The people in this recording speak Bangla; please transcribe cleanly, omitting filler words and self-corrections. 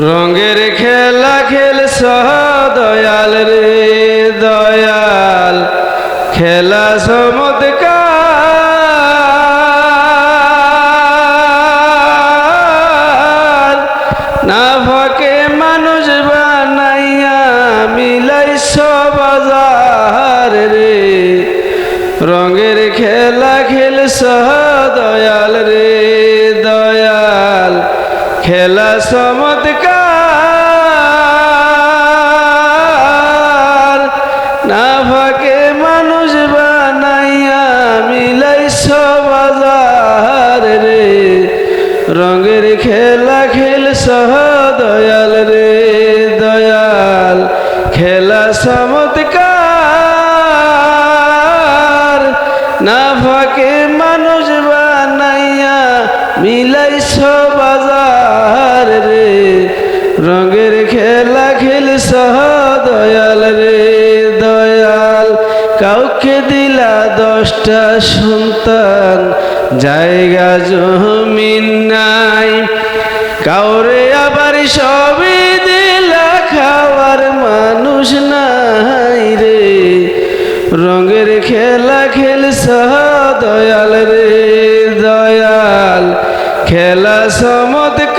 রঙের খেলা খেলছ দয়াল রে দয়াল, খেলা চমৎকার। না ফাঁকে মানুষ বানাইয়া মিলাইছ বাজার রে। রঙের খেলা খেলছ দয়াল রে দয়াল, খেলা চমৎকার। না ফাঁকে মানুষ বানাইয়া মিলাইছ বাজার রে। রঙের খেলা খেলছ দয়াল রে দয়াল, খেলা চমৎকার। না ফাঁকে মানুষ বানাইয়া মিলাইছ বাজার রে। রঙের খেলা খেলছ দয়াল রে দয়াল। কাউকে দিলা 10টা সন্তান, জায়গা জমিন নাই। কাউরে আবার সবই দিলা, খাওয়ার মানুষ নাই রে। রঙের খেলা খেলছ দয়াল রে দয়াল, খেলা চমৎকার।